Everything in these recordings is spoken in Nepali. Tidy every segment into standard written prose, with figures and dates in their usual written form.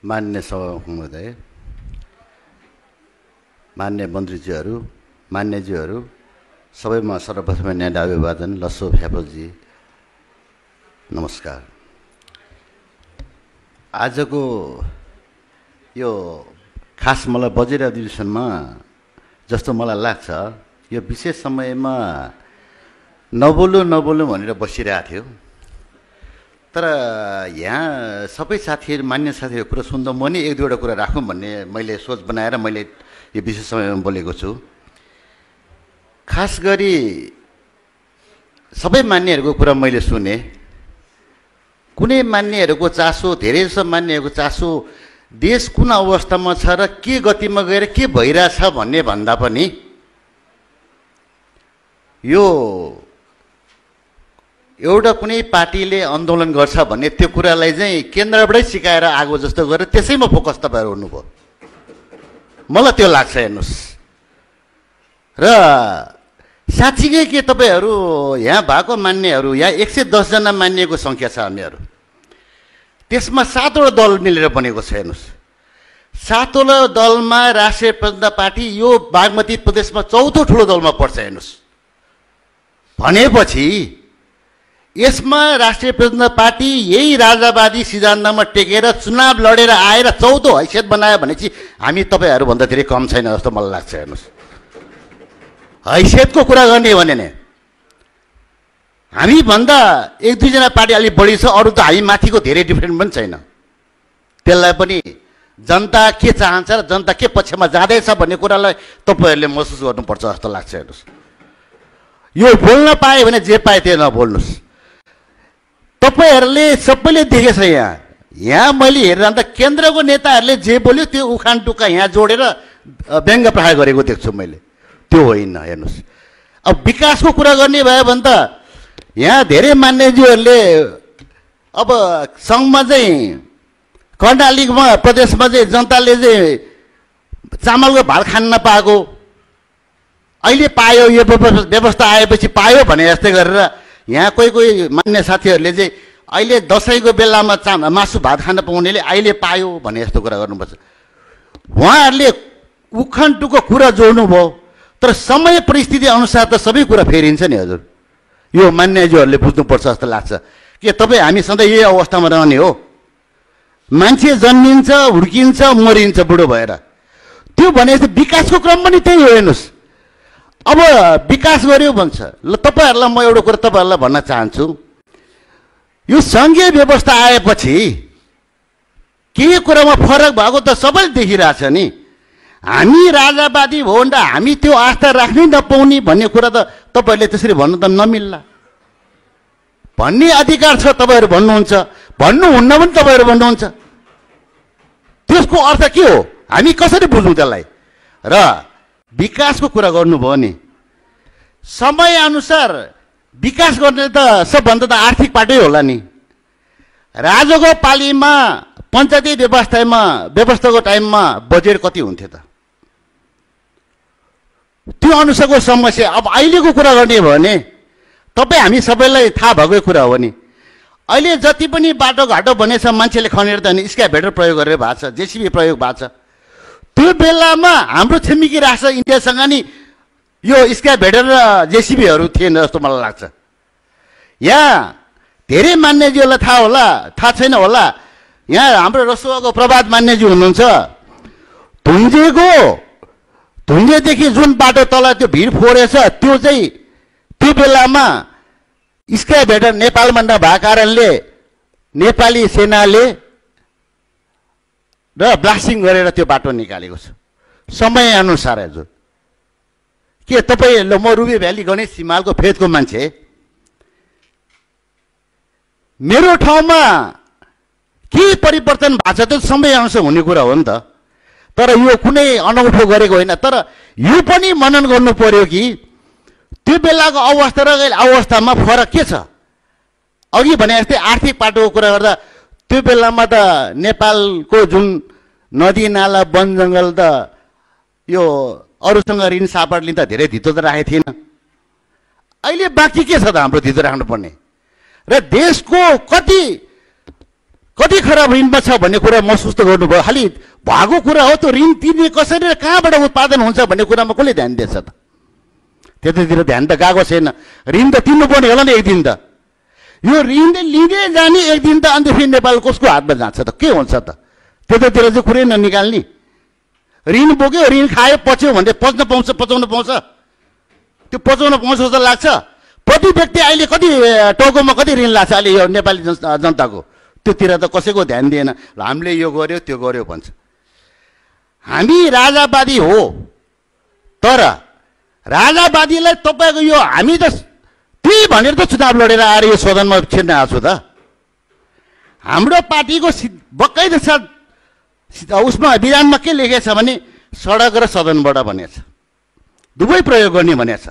मान्य सभामुख महोदय, मान्य मन्त्रीज्यूहरू, मान्यज्यूहरू, सबैमा सर्वप्रथम न्याय अभिवादन। लस्सो फ्यापलजी नमस्कार। आजको यो खास मलाई बजेट अधिवेशनमा जस्तो मलाई लाग्छ यो विशेष समयमा नबोलौँ भनेर बसिरहेको थियो, तर यहाँ सबै साथीहरू मान्य साथीहरू कुरा सुन्दा म नि एक दुईवटा कुरा राखौँ भन्ने मैले सोच बनाएर मैले यो विशेष समयमा बोलेको छु। खास गरी सबै मान्यहरूको कुरा मैले सुने। कुनै मान्यहरूको चासो, धेरै जसो मान्यहरूको चासो देश कुन अवस्थामा छ र के गतिमा गएर के भइरहेछ भन्ने भन्दा पनि यो एउटा कुनै पार्टीले आन्दोलन गर्छ भन्ने त्यो कुरालाई चाहिँ केन्द्रबाटै सिकाएर आगो जस्तो गरेर त्यसैमा फोकस तपाईँहरू हुनुभयो, मलाई त्यो लाग्छ। हेर्नुहोस्, र साँच्चीकै के तपाईँहरू यहाँ भएको मान्यहरू, यहाँ 110 जना मान्यको सङ्ख्या छ हामीहरू, त्यसमा 7 वटा दल मिलेर बनेको छ। हेर्नुहोस्, 7 वटा दलमा राष्ट्रिय प्रजातन्त्र पार्टी यो बागमती प्रदेशमा 4औं ठुलो दलमा पर्छ। हेर्नुहोस्, भनेपछि यसमा राष्ट्रिय प्रजातन्त्र पार्टी यही राजावादी सिद्धान्तमा टेकेर चुनाव लडेर आएर 14औं हैसियत बनायो भनेपछि हामी तपाईँहरूभन्दा धेरै कम छैन जस्तो मलाई लाग्छ। हेर्नुहोस्, हैसियतको कुरा गर्ने हो भने हामीभन्दा 1-2 जना पार्टी अलिक बढी छ, अरू त हामी माथिको धेरै डिफ्रेन्ट पनि छैन। त्यसलाई पनि जनता के चाहन्छ र जनता के पक्षमा जाँदैछ भन्ने कुरालाई तपाईँहरूले महसुस गर्नुपर्छ जस्तो लाग्छ। हेर्नुहोस्, यो बोल्न पाए भने जे पाए त्यो नबोल्नुहोस्। तपाईँहरूले सबैले देखेछ, यहाँ मैले हेरिरहँदा केन्द्रको नेताहरूले जे बोल्यो त्यो उखान टुक्का यहाँ जोडेर व्यङ्ग्य प्रहार गरेको देख्छु मैले। त्यो होइन। हेर्नुहोस्, अब विकासको कुरा गर्ने भयो भने त यहाँ धेरै मान्यज्यूहरूले अब सङ्घमा चाहिँ कर्णालीमा प्रदेशमा चाहिँ जनताले चाहिँ चामलको भात खान नपाएको अहिले पायो, यो व्यवस्था आएपछि पायो भने जस्तै गरेर यहाँ कोही मान्य साथीहरूले चाहिँ अहिले दसैँको बेलामा मासु भात खान पाउनेले अहिले पायो भने जस्तो कुरा गर्नुपर्छ। उहाँहरूले उखान टुक्को कुरा जोड्नुभयो, तर समय परिस्थिति अनुसार त सबै कुरा फेरिन्छ नि। हजुर, यो मान्यज्यूहरूले बुझ्नुपर्छ जस्तो लाग्छ कि तपाईँ हामी सधैँ यही अवस्थामा रहने हो। मान्छे जन्मिन्छ, हुर्किन्छ, मरिन्छ बुढो भएर। त्यो भनेपछि विकासको क्रम पनि त्यही हो। हेर्नुहोस्, अब विकास गर्यो भन्छ। ल तपाईँहरूलाई म एउटा कुरा तपाईँहरूलाई भन्न चाहन्छु, यो सङ्घीय व्यवस्था आएपछि के कुरामा फरक भएको त सबैले देखिरहेछ नि। हामी राजावादी हो भने हामी त्यो आस्था राख्नै नपाउने भन्ने कुरा त तपाईँहरूले त्यसरी भन्नु त नमिल्ला। भन्ने अधिकार छ, तपाईँहरू भन्नुहुन्छ, भन्नुहुन्न पनि तपाईँहरू भन्नुहुन्छ। त्यसको अर्थ के हो, हामी कसरी बुझौँ त्यसलाई? र विकासको कुरा गर्नुभयो नि, समयअनुसार विकास गर्ने त सबभन्दा त आर्थिक पाटै होला नि। राजाको पालीमा पञ्चायती व्यवस्थाको टाइममा बजेट कति हुन्थ्यो त? त्यो अनुसारको समस्या। अब अहिलेको कुरा गर्ने हो भने तपाईँ हामी सबैलाई थाहा भएकै कुरा हो नि, अहिले जति पनि बाटोघाटो बनेछ मान्छेले खनेर त नि स्क्याभेटर प्रयोग गरेर भएको छ, जेसिबी प्रयोग भएको छ। त्यो बेलामा हाम्रो छिमेकी राष्ट्र इन्डियासँग नि यो स्क्याभेटर र जेसिबीहरू थिएन जस्तो मलाई लाग्छ। यहाँ धेरै मान्यज्यूहरूलाई थाहा होला, थाहा छैन होला। यहाँ हाम्रो रसुवाको प्रभात मान्यज्यू हुनुहुन्छ। धुन्जेदेखि जुन बाटो तल त्यो भिड फोरेछ त्यो चाहिँ त्यो बेलामा स्क्याभेटर नेपालमा नभएको कारणले नेपाली सेनाले र ब्लास्टिङ गरेर त्यो बाटो निकालेको छ समयअनुसार। हजुर, के तपाईँ ल म रुबी भ्याली गणेश हिमालको फेदको मान्छे, मेरो ठाउँमा के परिवर्तन भएको छ त्यो समयअनुसार हुने कुरा हो नि त। तर यो कुनै अनौठो गरेको होइन, तर यो पनि मनन गर्नु पर्यो कि त्यो बेलाको अवस्था र अवस्थामा फरक के छ। अघि भने जस्तै आर्थिक पाटोको कुरा गर्दा त्यो बेलामा त नेपालको जुन नदी नाला वन जङ्गल त यो अरूसँग ऋण सापट लिँदा धेरै धितो त राखेको थिएन। अहिले बाँकी के छ त हाम्रो धितो राख्नुपर्ने? र देशको कति कति खराब ऋणमा छ भन्ने कुरा महसुस त गर्नुभयो। खालि भएको कुरा हो त्यो ऋण तिर्ने कसरी र कहाँबाट उत्पादन हुन्छ भन्ने कुरामा कसले ध्यान दिएछ त? त्यतातिर ध्यान त गएको छैन। ऋण त तिर्नुपर्ने होला नि एक दिन त। यो ऋणले लिँदै जाने एक दिन त अन्त फेरि नेपाल कसको हातमा जान्छ त? के हुन्छ त? त्यतातिर चाहिँ कुरै ननिकाल्ने। ऋण बोक्यो, ऋण खायो, पच्यो भन्दै पचाउन पाउँछ। त्यो पचाउन पाउँछ जस्तो लाग्छ। प्रति व्यक्ति अहिले कति टाउकोमा कति ऋण लाग्छ अहिले यो नेपाली जनताको? त्योतिर त कसैको ध्यान दिएन। हामीले यो गर्यो त्यो गर्यो भन्छ। हामी राजावादी हो, तर राजावादीलाई तपाईँको यो हामी त त्यही भनेर त चुनाव लडेर आएर यो सदनमा छिर्न आएको छु त। हाम्रो पार्टीको बक्काइदा उसमा विधानमा के लेखेको छ भने सडक र सदनबाट भनेको छ, दुवै प्रयोग गर्ने भनेको छ।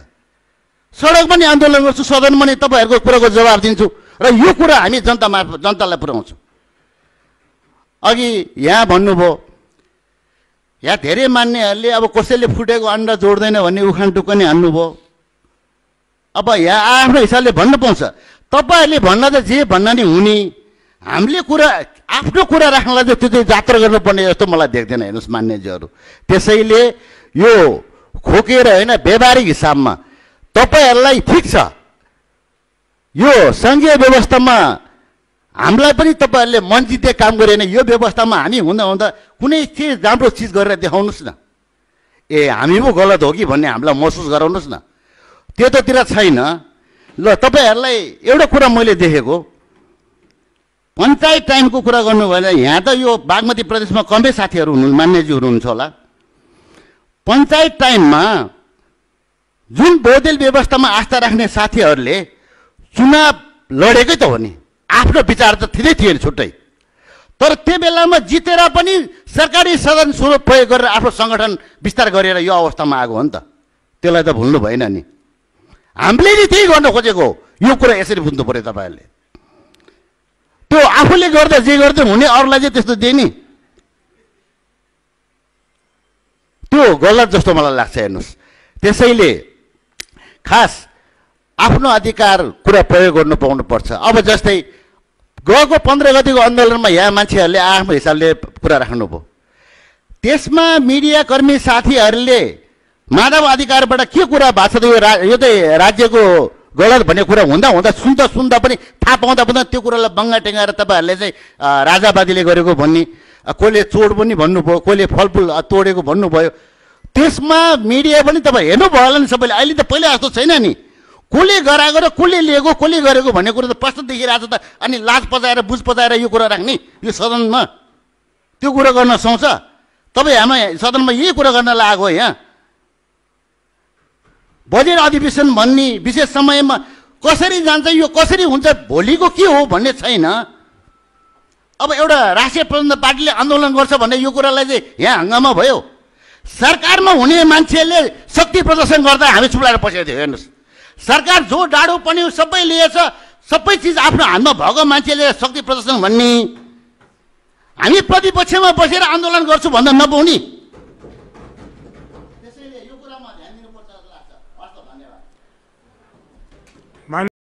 सडक पनि आन्दोलन गर्छु, सदन पनि तपाईँहरूको कुराको जवाब दिन्छु र यो कुरा हामी जनतालाई पुर्याउँछौँ। अघि यहाँ भन्नुभयो, यहाँ धेरै मान्नेहरूले अब कसैले फुटेको अन्डा जोड्दैन भन्ने उखान टुक्का नि हान्नुभयो। अब यहाँ आफ्नो हिसाबले भन्नु पाउँछ। तपाईँहरूले भन्न त जे भन्न नि हुने, हामीले कुरा आफ्नो कुरा राख्नलाई चाहिँ त्यो चाहिँ जात्रा गर्नुपर्ने जस्तो मलाई देख्दैन। हेर्नुहोस् मान्यजीहरू, त्यसैले यो खोकेर होइन व्यावहारिक हिसाबमा तपाईँहरूलाई ठिक छ, यो सङ्घीय व्यवस्थामा हामीलाई पनि तपाईँहरूले मन जिते काम गरेन। यो व्यवस्थामा हामी हुँदा हुँदा कुनै चिज राम्रो चिज गरेर देखाउनुहोस् न। ए हामी पो गलत हो कि भन्ने हामीलाई महसुस गराउनुहोस् न। त्यतातिर छैन। ल तपाईँहरूलाई एउटा कुरा मैले देखेको, पञ्चायत टाइमको कुरा गर्नु भएन। यहाँ त यो बागमती प्रदेशमा कमै साथीहरू हुनु मान्यजीहरू हुनुहुन्छ होला। पञ्चायत टाइममा जुन बहुदलीय व्यवस्थामा आस्था राख्ने साथीहरूले चुनाव लडेकै त हो नि, आफ्नो विचार त थिएन छुट्टै। तर त्यो बेलामा जितेर पनि सरकारी सदन स्वरूप प्रयोग गरेर आफ्नो सङ्गठन विस्तार गरेर यो अवस्थामा आएको हो नि त। त्यसलाई त भुल्नु भएन नि। हामीले नि त्यही गर्न खोजेको। यो कुरा यसरी बुझ्नु पर्यो तपाईँहरूले। त्यो आफूले गर्दा जे गर्दै हुने अरूलाई चाहिँ त्यस्तो दिए नि, त्यो गलत जस्तो मलाई लाग्छ। हेर्नुहोस्, त्यसैले खास आफ्नो अधिकार कुरा प्रयोग गर्नु पाउनुपर्छ। अब जस्तै गएको 15 गतिको आन्दोलनमा यहाँ मान्छेहरूले आफ्नो हिसाबले कुरा राख्नुभयो। त्यसमा मिडियाकर्मी साथीहरूले मानव अधिकारबाट के कुरा भएको छ त यो त राज्यको गलत भन्ने कुरा हुँदा हुँदा सुन्दा पनि थाहा पाउँदा त्यो कुरालाई बङ्गा टेङ्गाएर तपाईँहरूले चाहिँ राजावादीले गरेको भन्ने, कसले चोड पनि भन्नुभयो, कसले फलफुल तोडेको भन्नुभयो। त्यसमा मिडिया पनि तपाईँ हेर्नुभयो होला नि सबैले। अहिले त पहिला जस्तो छैन नि, कसले गराएको र कसले लिएको कसले गरेको भन्ने कुरा त प्रश्न देखिरहेको छ त। अनि लाज पचाएर बुझ पचाएर यो कुरा राख्ने यो सदनमा, त्यो कुरा गर्न सुहाउँछ? तपाईँ हाम्रो सदनमा यही कुरा गर्न लागेको यहाँ बजेट अधिवेशन भन्ने विशेष समयमा कसरी जान्छ, यो कसरी हुन्छ, भोलिको के हो भन्ने छैन। अब एउटा राष्ट्रिय प्रबन्धन पार्टीले आन्दोलन गर्छ भन्ने यो कुरालाई चाहिँ यहाँ हङ्गामा भयो। सरकारमा हुने मान्छेले शक्ति प्रदर्शन गर्दा हामी चुप्लाएर बसेको थियो। हेर्नुहोस्, सरकार जो डाडो पनि सबै लिएछ, सबै चिज आफ्नो हातमा भएको मान्छेले शक्ति प्रदर्शन भन्ने, हामी प्रतिपक्षमा बसेर आन्दोलन गर्छु भन्दा नपाउने। त्यसैले यो कुरामा ध्यान दिनुपर्छ जस्तो लाग्छ। हस् त, धन्यवाद।